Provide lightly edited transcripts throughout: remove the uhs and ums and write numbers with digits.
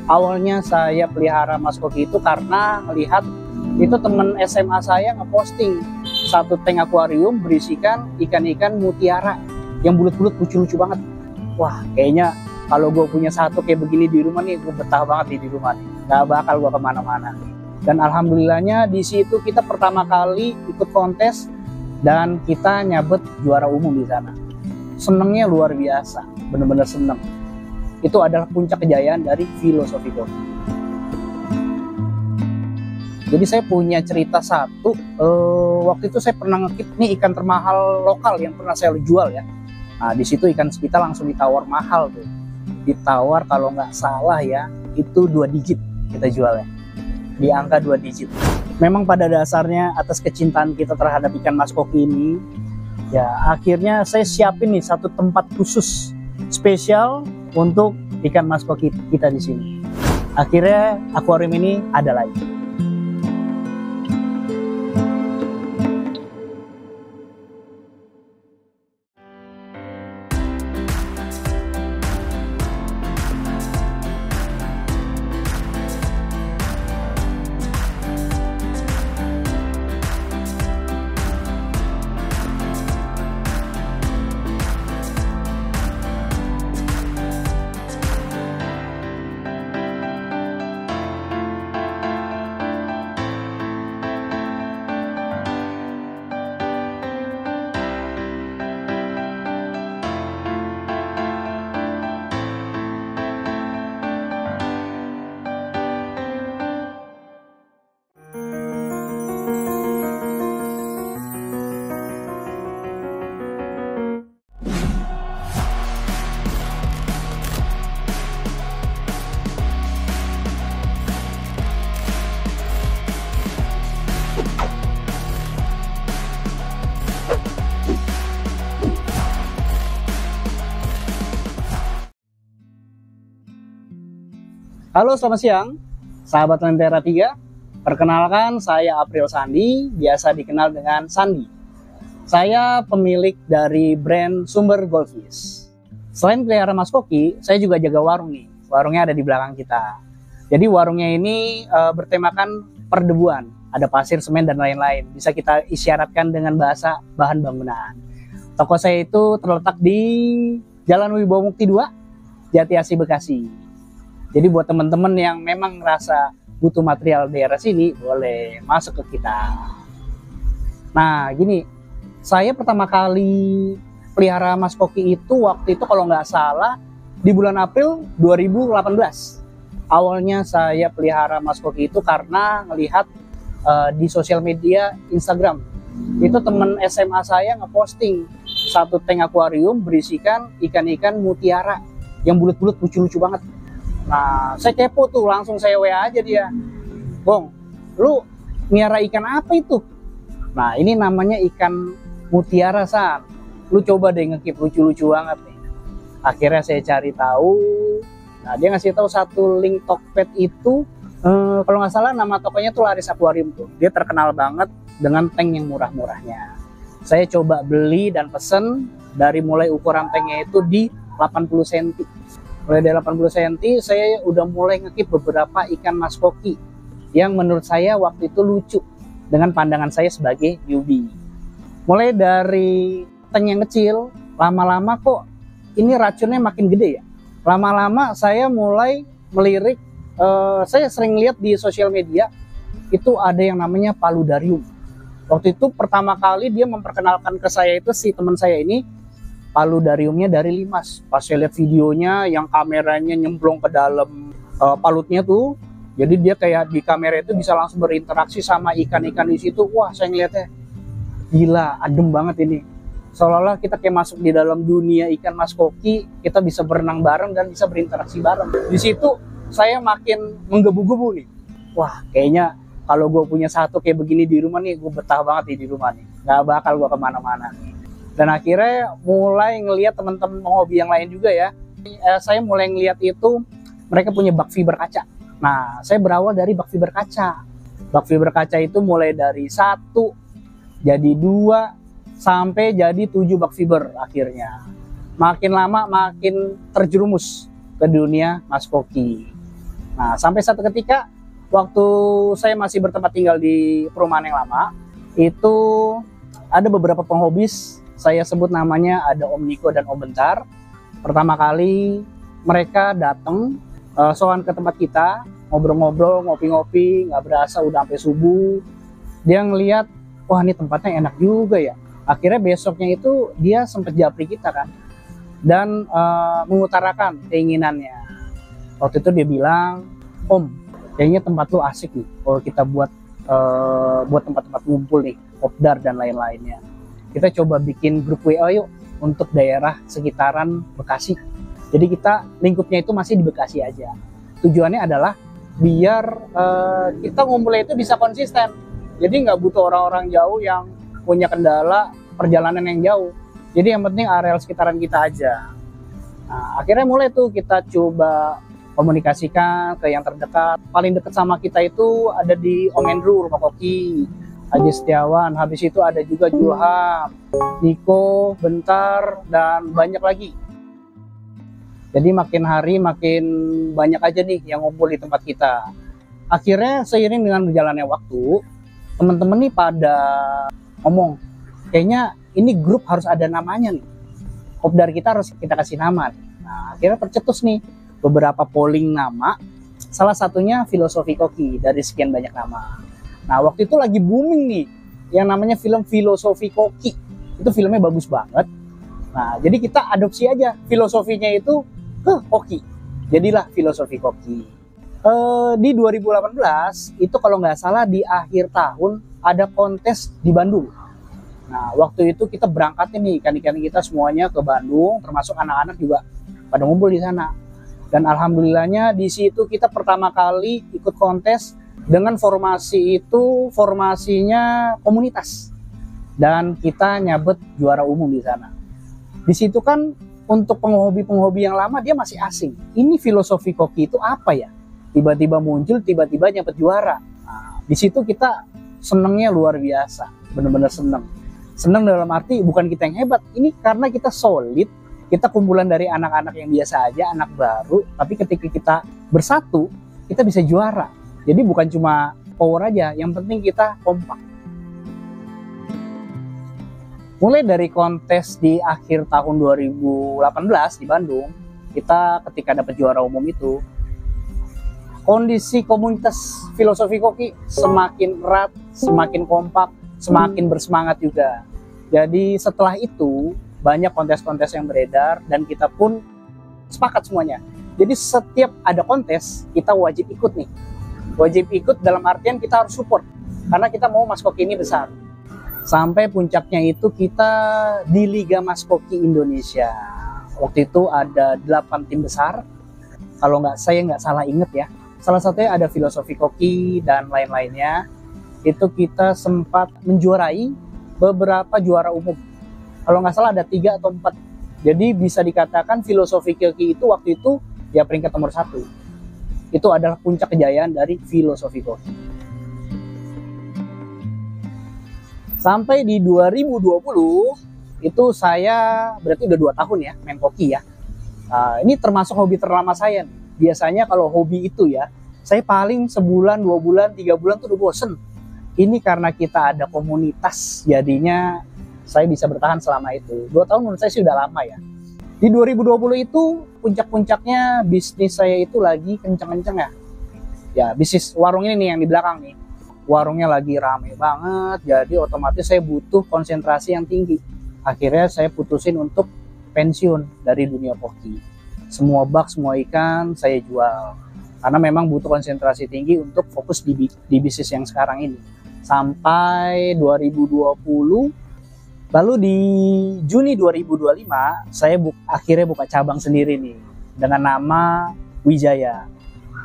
Awalnya saya pelihara Mas Koki itu karena melihat itu temen SMA saya ngeposting satu tank akuarium berisikan ikan-ikan mutiara yang bulat-bulat lucu-lucu banget. Wah, kayaknya kalau gue punya satu kayak begini di rumah nih, gue betah banget di rumah nih. Gak bakal gue kemana-mana. Dan alhamdulillahnya di situ kita pertama kali ikut kontes dan kita nyabet juara umum di sana. Senengnya luar biasa, bener-bener seneng. Itu adalah puncak kejayaan dari filosofi kopi. Jadi saya punya cerita satu, waktu itu saya pernah ngekip nih ikan termahal lokal yang pernah saya jual ya. Nah di situ ikan kita langsung ditawar mahal tuh, ditawar kalau nggak salah ya itu 2 digit kita jualnya, di angka 2 digit. Memang pada dasarnya atas kecintaan kita terhadap ikan Mas Koki ini, ya akhirnya saya siapin nih satu tempat khusus spesial untuk ikan Mas Koki kita di sini. Akhirnya akuarium ini ada lagi. Halo, selamat siang, sahabat Lentera 3. Perkenalkan, saya April Sandi, biasa dikenal dengan Sandi. Saya pemilik dari brand Sumber Goldfish. Selain pelihara Mas Koki, saya juga jaga warung nih. Warungnya ada di belakang kita. Jadi warungnya ini bertemakan perdebuan. Ada pasir, semen, dan lain-lain. Bisa kita isyaratkan dengan bahasa bahan bangunan. Toko saya itu terletak di Jalan Wibawa Mukti 2, Jati Asih, Bekasi. Jadi buat teman-teman yang memang ngerasa butuh material daerah sini, boleh masuk ke kita. Nah gini, saya pertama kali pelihara Mas Koki itu waktu itu kalau nggak salah di bulan April 2018. Awalnya saya pelihara Mas Koki itu karena ngelihat di sosial media Instagram. Itu temen SMA saya ngeposting satu tank akuarium berisikan ikan-ikan mutiara yang bulat-bulat lucu-lucu banget. Nah, saya kepo tuh, langsung saya WA aja dia. Bong, lu miara ikan apa itu? Nah, ini namanya ikan mutiara, San. Lu coba deh ngekip, lucu-lucu banget nih. Akhirnya saya cari tahu. Nah, dia ngasih tahu satu link Tokped itu, kalau nggak salah nama tokonya tuh Laris Aquarium tuh. Dia terkenal banget dengan tank yang murah-murahnya. Saya coba beli dan pesen dari mulai ukuran tanknya itu di 80 cm. Mulai dari 80 cm saya udah mulai ngekip beberapa ikan Mas Koki yang menurut saya waktu itu lucu dengan pandangan saya sebagai newbie. Mulai dari tank yang kecil, lama-lama kok ini racunnya makin gede ya. Lama-lama saya mulai melirik, saya sering lihat di sosial media itu ada yang namanya paludarium. Waktu itu pertama kali dia memperkenalkan ke saya itu si teman saya ini, paludariumnya dari Limas. Pas saya lihat videonya yang kameranya nyemplung ke dalam palutnya tuh, jadi dia kayak di kamera itu bisa langsung berinteraksi sama ikan-ikan di situ. Wah, saya ngeliatnya gila, adem banget ini. Seolah-olah kita kayak masuk di dalam dunia ikan Mas Koki, kita bisa berenang bareng dan bisa berinteraksi bareng. Di situ saya makin menggebu-gebu nih. Wah, kayaknya kalau gue punya satu kayak begini di rumah nih, gue betah banget di rumah nih. Gak bakal gue kemana-mana nih. Dan akhirnya mulai ngelihat teman-teman hobi yang lain juga ya. Saya mulai ngelihat itu mereka punya bak fiber kaca. Nah, saya berawal dari bak fiber kaca. Bak fiber kaca itu mulai dari 1, jadi 2, sampai jadi 7 bak fiber akhirnya. Makin lama makin terjerumus ke dunia Mas Koki. Nah, sampai satu ketika waktu saya masih bertempat tinggal di perumahan yang lama, itu ada beberapa penghobis, saya sebut namanya ada Om Niko dan Om Bentar. Pertama kali mereka datang sowan ke tempat kita, ngobrol-ngobrol, ngopi-ngopi, nggak berasa udah sampai subuh. Dia ngelihat, wah ini tempatnya enak juga ya. Akhirnya besoknya itu dia sempat japri kita kan, dan mengutarakan keinginannya. Waktu itu dia bilang, Om, kayaknya tempat lu asik nih kalau kita buat tempat-tempat ngumpul nih, kopdar dan lain-lainnya. Kita coba bikin grup WA yuk untuk daerah sekitaran Bekasi. Jadi kita lingkupnya itu masih di Bekasi aja. Tujuannya adalah biar kita ngumpulnya itu bisa konsisten. Jadi nggak butuh orang-orang jauh yang punya kendala perjalanan yang jauh. Jadi yang penting areal sekitaran kita aja. Nah, akhirnya mulai tuh kita coba komunikasikan ke yang terdekat. Paling dekat sama kita itu ada di Om Andrew, Rumah Koki, Haji Setiawan. Habis itu ada juga Julham, Niko, Bentar, dan banyak lagi. Jadi makin hari makin banyak aja nih yang ngumpul di tempat kita. Akhirnya seiring dengan berjalannya waktu, teman-teman nih pada ngomong, kayaknya ini grup harus ada namanya nih. Kopdar kita harus kita kasih nama. Nah, akhirnya tercetus nih beberapa polling nama. Salah satunya Filosofi Koki dari sekian banyak nama. Nah, waktu itu lagi booming nih yang namanya film Filosofi Koki. Itu filmnya bagus banget. Nah, jadi kita adopsi aja filosofinya itu ke Koki. Jadilah Filosofi Koki. Di 2018 itu kalau nggak salah di akhir tahun ada kontes di Bandung. Nah, waktu itu kita berangkat nih ikan-ikan kita semuanya ke Bandung, termasuk anak-anak juga pada ngumpul di sana. Dan alhamdulillahnya di situ kita pertama kali ikut kontes dengan formasi itu formasinya komunitas. Dan kita nyabet juara umum di sana. Di situ kan untuk penghobi-penghobi yang lama dia masih asing. Ini Filosofi Koki itu apa ya? Tiba-tiba muncul, tiba-tiba nyabet juara. Nah, di situ kita senengnya luar biasa, benar-benar seneng. Seneng dalam arti bukan kita yang hebat, ini karena kita solid, kita kumpulan dari anak-anak yang biasa aja, anak baru, tapi ketika kita bersatu, kita bisa juara. Jadi bukan cuma power aja, yang penting kita kompak. Mulai dari kontes di akhir tahun 2018 di Bandung, kita ketika dapat juara umum itu, kondisi komunitas Filosofi Koki semakin erat, semakin kompak, semakin bersemangat juga. Jadi setelah itu banyak kontes-kontes yang beredar dan kita pun sepakat semuanya. Jadi setiap ada kontes kita wajib ikut nih. Wajib ikut dalam artian kita harus support karena kita mau Mas Koki ini besar. Sampai puncaknya itu kita di Liga Mas Koki Indonesia. Waktu itu ada 8 tim besar. Kalau saya nggak salah inget ya. Salah satunya ada Filosofi Koki dan lain-lainnya. Itu kita sempat menjuarai beberapa juara umum. Kalau nggak salah ada 3 atau 4. Jadi bisa dikatakan Filosofi Koki itu waktu itu ya peringkat nomor 1. Itu adalah puncak kejayaan dari Filosofi Koki. Sampai di 2020 itu saya berarti udah 2 tahun ya main koki ya. Ini termasuk hobi terlama saya. Biasanya kalau hobi itu ya, saya paling sebulan, 2 bulan, 3 bulan tuh udah bosen. Ini karena kita ada komunitas, jadinya saya bisa bertahan selama itu. 2 tahun menurut saya sih udah lama ya. Di 2020 itu puncak-puncaknya bisnis saya itu lagi kenceng-kenceng ya. Ya bisnis warung ini nih yang di belakang nih. Warungnya lagi rame banget, jadi otomatis saya butuh konsentrasi yang tinggi. Akhirnya saya putusin untuk pensiun dari dunia koki. Semua bak, semua ikan saya jual. Karena memang butuh konsentrasi tinggi untuk fokus di bisnis yang sekarang ini. Sampai 2020, lalu di Juni 2025, saya akhirnya buka cabang sendiri nih. Dengan nama Wijaya.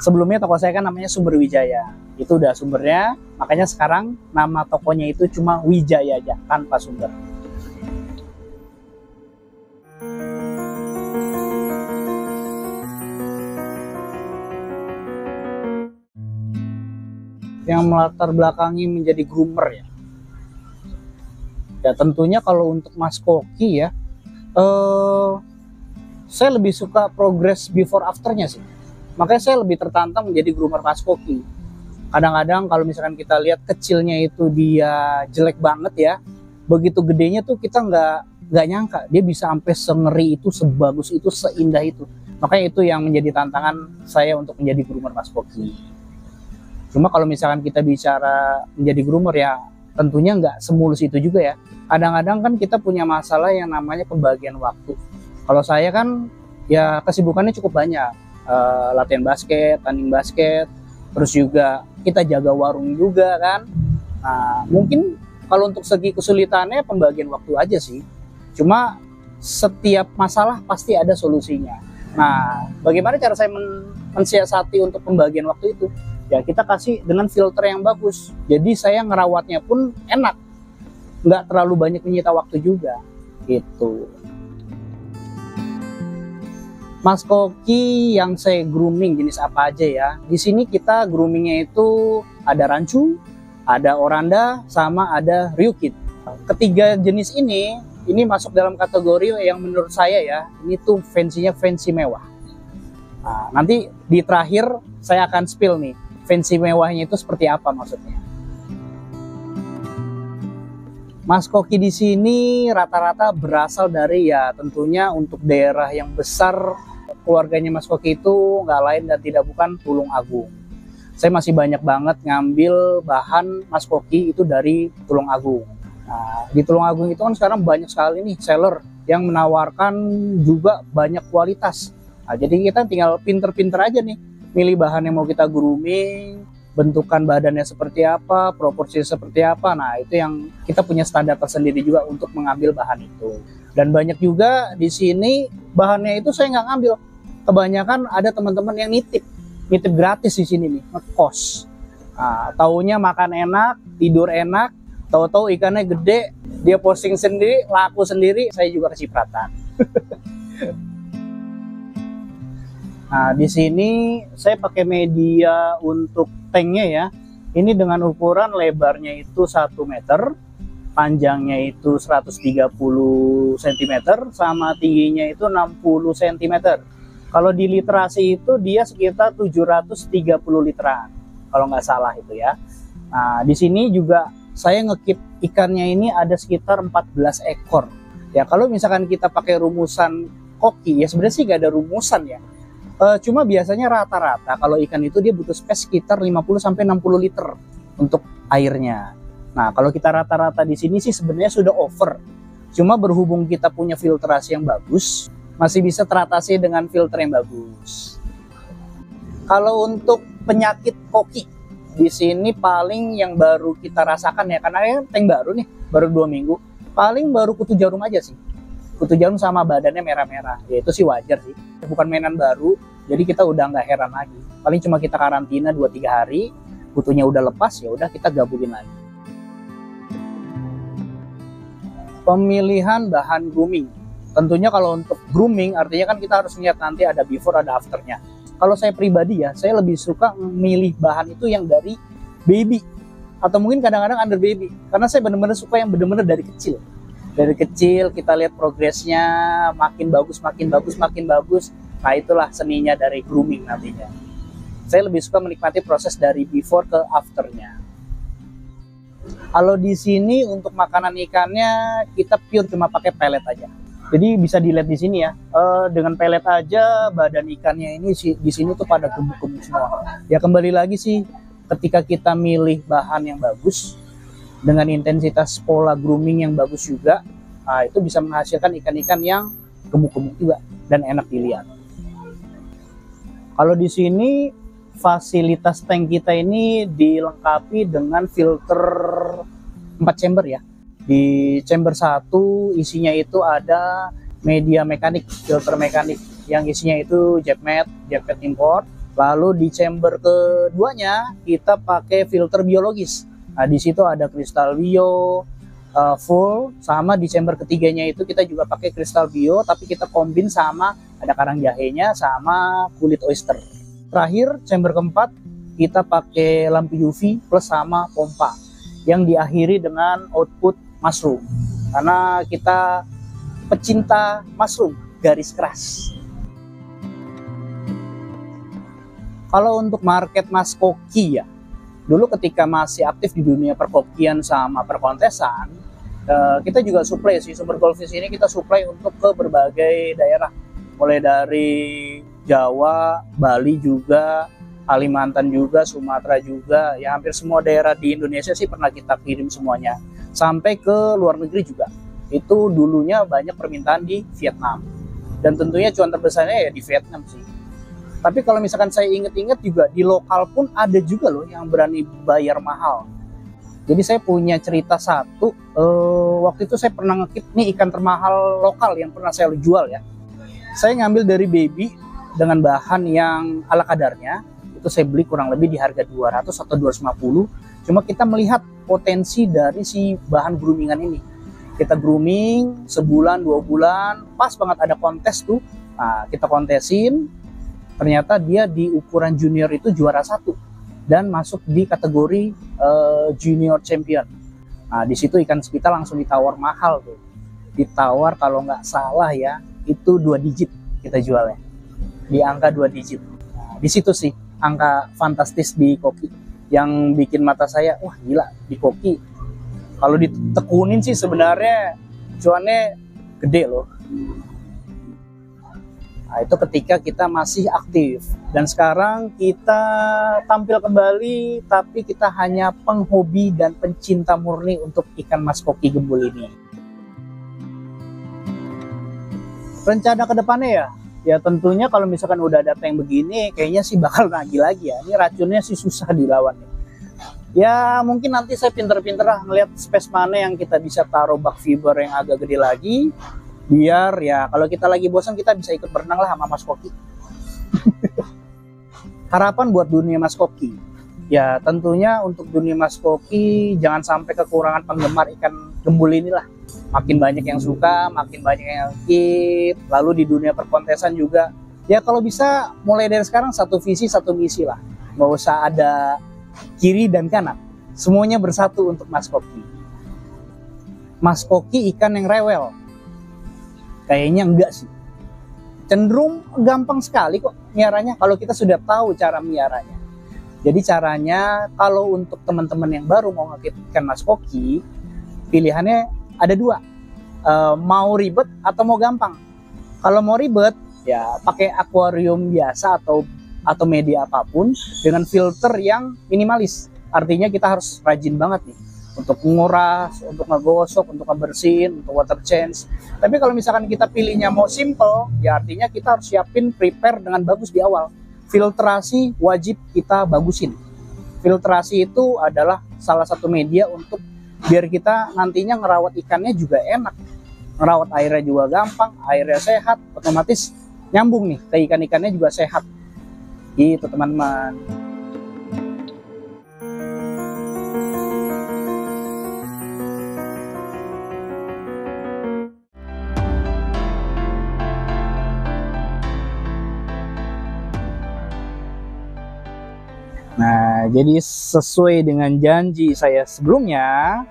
Sebelumnya toko saya kan namanya Sumber Wijaya. Itu udah sumbernya, makanya sekarang nama tokonya itu cuma Wijaya aja, tanpa sumber. Yang melatar belakangi menjadi groomer ya. Ya tentunya kalau untuk Mas Koki ya, saya lebih suka progress before afternya sih. Makanya saya lebih tertantang menjadi groomer Mas Koki. Kadang-kadang kalau misalkan kita lihat kecilnya itu dia jelek banget ya, begitu gedenya tuh kita nggak nyangka dia bisa sampai sengeri itu, sebagus itu, seindah itu. Makanya itu yang menjadi tantangan saya untuk menjadi groomer Mas Koki. Cuma kalau misalkan kita bicara menjadi groomer ya tentunya nggak semulus itu juga ya. Kadang-kadang kan kita punya masalah yang namanya pembagian waktu. Kalau saya kan ya kesibukannya cukup banyak. Latihan basket, tanding basket, terus juga kita jaga warung juga kan. Nah, mungkin kalau untuk segi kesulitannya pembagian waktu aja sih. Cuma setiap masalah pasti ada solusinya. Nah, bagaimana cara saya mensiasati untuk pembagian waktu itu? Ya kita kasih dengan filter yang bagus. Jadi saya ngerawatnya pun enak. Nggak terlalu banyak menyita waktu juga. Gitu. Mas Koki yang saya grooming jenis apa aja ya? Di sini kita groomingnya itu ada Rancu, ada Oranda, sama ada Ryukit. Ketiga jenis ini masuk dalam kategori yang menurut saya ya, ini tuh fancy-nya fancy mewah. Nah, nanti di terakhir saya akan spill nih, fancy mewahnya itu seperti apa maksudnya. Mas Koki di sini rata-rata berasal dari ya tentunya untuk daerah yang besar, keluarganya Mas Koki itu nggak lain dan tidak bukan Tulung Agung. Saya masih banyak banget ngambil bahan Mas Koki itu dari Tulung Agung. Nah, di Tulung Agung itu kan sekarang banyak sekali nih seller yang menawarkan juga banyak kualitas. Nah, jadi kita tinggal pinter-pinter aja nih, milih bahan yang mau kita grooming, bentukan badannya seperti apa, proporsinya seperti apa. Nah, itu yang kita punya standar tersendiri juga untuk mengambil bahan itu. Dan banyak juga di sini bahannya itu saya nggak ngambil. Kebanyakan ada teman-teman yang nitip gratis di sini nih, ngekos. Nah, taunya makan enak, tidur enak, tahu-tahu ikannya gede, dia posting sendiri, laku sendiri, saya juga kecipratan. Nah, di sini saya pakai media untuk tanknya ya. Ini dengan ukuran lebarnya itu 1 meter, panjangnya itu 130 cm, sama tingginya itu 60 cm. Kalau di literasi itu dia sekitar 730 literan, kalau nggak salah itu ya. Nah, di sini juga saya ngekip ikannya ini ada sekitar 14 ekor. Ya, kalau misalkan kita pakai rumusan Koki, ya sebenarnya sih nggak ada rumusan ya. Cuma biasanya rata-rata kalau ikan itu dia butuh space sekitar 50-60 liter untuk airnya. Nah, kalau kita rata-rata di sini sih sebenarnya sudah over. Cuma berhubung kita punya filtrasi yang bagus, masih bisa teratasi dengan filter yang bagus. Kalau untuk penyakit koki, di sini paling yang baru kita rasakan ya, karena tank baru nih, baru 2 minggu, paling baru kutu jarum aja sih. Kutu jarum sama badannya merah-merah, ya itu sih wajar sih. Bukan mainan baru, jadi kita udah nggak heran lagi. Paling cuma kita karantina 2-3 hari, kutunya udah lepas, ya udah kita gabungin lagi. Pemilihan bahan grooming. Tentunya kalau untuk grooming, artinya kan kita harus lihat nanti ada before, ada afternya. Kalau saya pribadi ya, saya lebih suka memilih bahan itu yang dari baby. Atau mungkin kadang-kadang under baby. Karena saya benar-benar suka yang benar-benar dari kecil. Dari kecil kita lihat progresnya makin bagus, makin bagus, makin bagus. Nah, itulah seninya dari grooming nantinya. Saya lebih suka menikmati proses dari before ke afternya. Kalau di sini untuk makanan ikannya kita pure cuma pakai pelet aja. Jadi bisa dilihat di sini ya, dengan pelet aja badan ikannya ini di sini tuh pada gemuk-gemuk semua. Ya kembali lagi sih, ketika kita milih bahan yang bagus, dengan intensitas pola grooming yang bagus juga, nah itu bisa menghasilkan ikan-ikan yang gemuk-gemuk juga dan enak dilihat. Kalau di sini fasilitas tank kita ini dilengkapi dengan filter 4 chamber ya. Di chamber 1 isinya itu ada media mekanik, filter mekanik yang isinya itu jetmet import. Lalu di chamber keduanya kita pakai filter biologis. Nah, di situ ada kristal bio full, sama di chamber ketiganya itu kita juga pakai kristal bio, tapi kita kombin sama ada karang jahenya sama kulit oyster. Terakhir chamber keempat kita pakai lampu UV plus sama pompa yang diakhiri dengan output mushroom, karena kita pecinta mushroom garis keras. Kalau untuk market Mas Koki ya, dulu ketika masih aktif di dunia perkokian sama perkontesan, kita juga supply sih, Sumber Goldfish ini kita supply untuk ke berbagai daerah, mulai dari Jawa, Bali juga, Kalimantan juga, Sumatera juga, ya hampir semua daerah di Indonesia sih pernah kita kirim semuanya, sampai ke luar negeri juga. Itu dulunya banyak permintaan di Vietnam, dan tentunya cuan terbesarnya ya di Vietnam sih. Tapi kalau misalkan saya inget-inget juga di lokal pun ada juga loh yang berani bayar mahal. Jadi saya punya cerita satu, waktu itu saya pernah ngekip nih ikan termahal lokal yang pernah saya jual ya. Saya ngambil dari baby dengan bahan yang ala kadarnya, itu saya beli kurang lebih di harga 200 atau 250. Cuma kita melihat potensi dari si bahan groomingan ini. Kita grooming sebulan, 2 bulan, pas banget ada kontes tuh. Nah, kita kontesin. Ternyata dia di ukuran junior itu juara 1 dan masuk di kategori junior champion. Nah, di situ ikan kita langsung ditawar mahal tuh. Ditawar kalau nggak salah ya, itu 2 digit kita jualnya. Di angka 2 digit. Nah, di situ sih angka fantastis di koki yang bikin mata saya, wah gila di koki. Kalau ditekunin sih sebenarnya cuannya gede loh. Nah, itu ketika kita masih aktif, dan sekarang kita tampil kembali tapi kita hanya penghobi dan pencinta murni untuk ikan Mas Koki Gembul ini. Rencana kedepannya ya tentunya kalau misalkan udah ada tank begini kayaknya sih bakal nagih lagi ya. Ini racunnya sih susah dilawan nih. Ya mungkin nanti saya pinter-pinter lah ngeliat space mana yang kita bisa taruh bak fiber yang agak gede lagi, biar ya kalau kita lagi bosan kita bisa ikut berenang lah sama Mas Koki. Harapan buat dunia Mas Koki, ya tentunya untuk dunia Mas Koki jangan sampai kekurangan penggemar ikan gembul inilah. Makin banyak yang suka, makin banyak yang keep. Lalu di dunia perkontesan juga, ya kalau bisa mulai dari sekarang satu visi satu misi lah, nggak usah ada kiri dan kanan, semuanya bersatu untuk Mas Koki. Mas Koki ikan yang rewel? Kayaknya enggak sih. Cenderung gampang sekali kok miaranya kalau kita sudah tahu cara miaranya. Jadi caranya kalau untuk teman-teman yang baru mau ngekip ikan Mas Koki, pilihannya ada 2. Mau ribet atau mau gampang. Kalau mau ribet ya pakai akuarium biasa atau media apapun dengan filter yang minimalis. Artinya kita harus rajin banget nih untuk menguras, untuk ngegosok, untuk ngebersihin, untuk water change. Tapi kalau misalkan kita pilihnya mau simple, ya artinya kita harus siapin prepare dengan bagus di awal. Filtrasi wajib kita bagusin. Filtrasi itu adalah salah satu media untuk biar kita nantinya ngerawat ikannya juga enak. Ngerawat airnya juga gampang, airnya sehat, otomatis nyambung nih ke ikan-ikannya juga sehat. Gitu teman-teman. Nah, jadi sesuai dengan janji saya sebelumnya,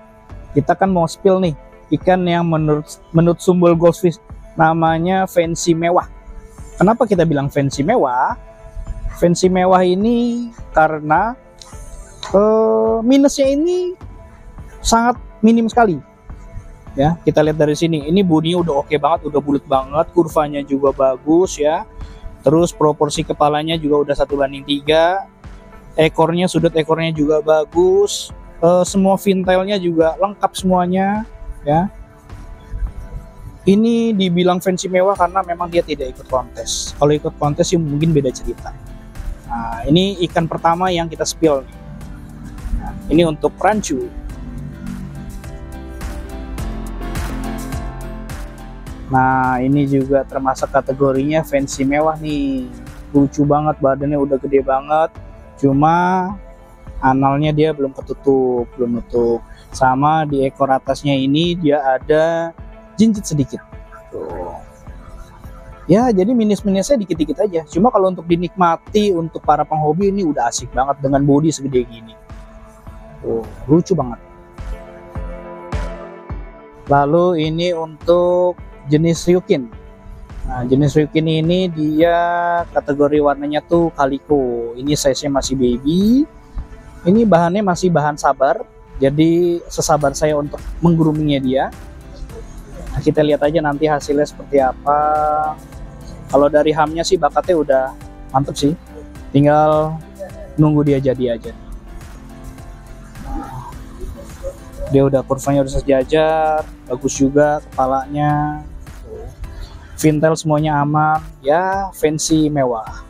kita kan mau spill nih ikan yang menurut Sumber Goldfish namanya fancy mewah. Kenapa kita bilang fancy mewah? Fancy mewah ini karena minusnya ini sangat minim sekali. Ya, kita lihat dari sini. Ini bodinya udah oke banget, udah bulat banget, kurvanya juga bagus ya. Terus proporsi kepalanya juga udah 1:3. Ekornya, sudut ekornya juga bagus, semua fintailnya juga lengkap semuanya ya. Ini dibilang fancy mewah karena memang dia tidak ikut kontes. Kalau ikut kontes sih mungkin beda cerita. Nah, ini ikan pertama yang kita spill nih. Nah, ini untuk rancu. Nah, ini juga termasuk kategorinya fancy mewah nih. Lucu banget, badannya udah gede banget. Cuma analnya dia belum ketutup, belum nutup. Sama di ekor atasnya ini dia ada jinjit sedikit. Tuh. Ya, jadi minus-minusnya dikit-dikit aja. Cuma kalau untuk dinikmati untuk para penghobi ini udah asik banget dengan bodi segede gini. Tuh, lucu banget. Lalu ini untuk jenis ryukin. Nah, jenis Rifkin ini dia kategori warnanya tuh calico. Ini size-nya masih baby. Ini bahannya masih bahan sabar. Jadi sesabar saya untuk menggroomingnya dia. Nah, kita lihat aja nanti hasilnya seperti apa. Kalau dari hamnya sih bakatnya udah mantep sih. Tinggal nunggu dia jadi aja. Dia udah kurvanya udah sejajar, bagus juga kepalanya. Vintel semuanya aman, ya fancy mewah.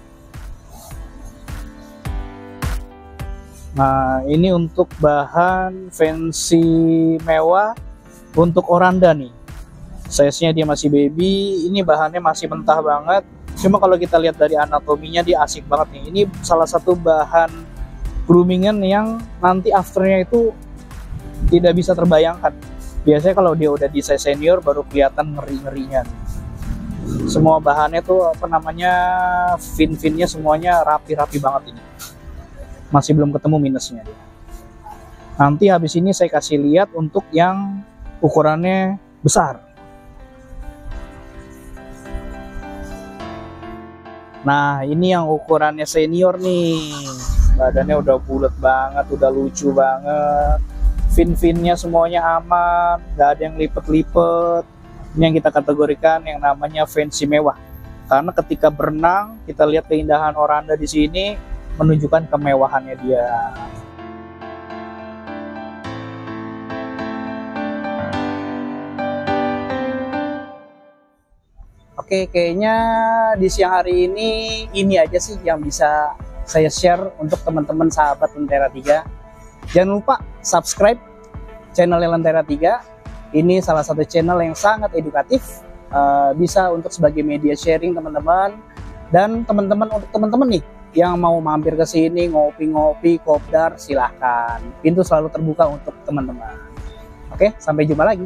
Nah, ini untuk bahan fancy mewah untuk Oranda nih. Size-nya dia masih baby, ini bahannya masih mentah banget. Cuma kalau kita lihat dari anatominya dia asik banget nih. Ini salah satu bahan groomingan yang nanti afternya itu tidak bisa terbayangkan. Biasanya kalau dia udah di size senior baru kelihatan ngeri-ngerinya. Semua bahannya tuh apa namanya, fin-finnya semuanya rapi-rapi banget ini. Masih belum ketemu minusnya dia. Nanti habis ini saya kasih lihat untuk yang ukurannya besar. Nah, ini yang ukurannya senior nih. Badannya udah bulat banget, udah lucu banget. Fin-finnya semuanya aman, nggak ada yang lipet-lipet. Ini yang kita kategorikan yang namanya fancy mewah. Karena ketika berenang, kita lihat keindahan Oranda di sini menunjukkan kemewahannya dia. Oke, kayaknya di siang hari ini aja sih yang bisa saya share untuk teman-teman sahabat Lentera 3. Jangan lupa subscribe channel Lentera 3. Ini salah satu channel yang sangat edukatif, bisa untuk sebagai media sharing teman-teman. Dan untuk teman-teman nih yang mau mampir ke sini ngopi-ngopi, kopdar, silahkan. Pintu selalu terbuka untuk teman-teman. Oke, sampai jumpa lagi.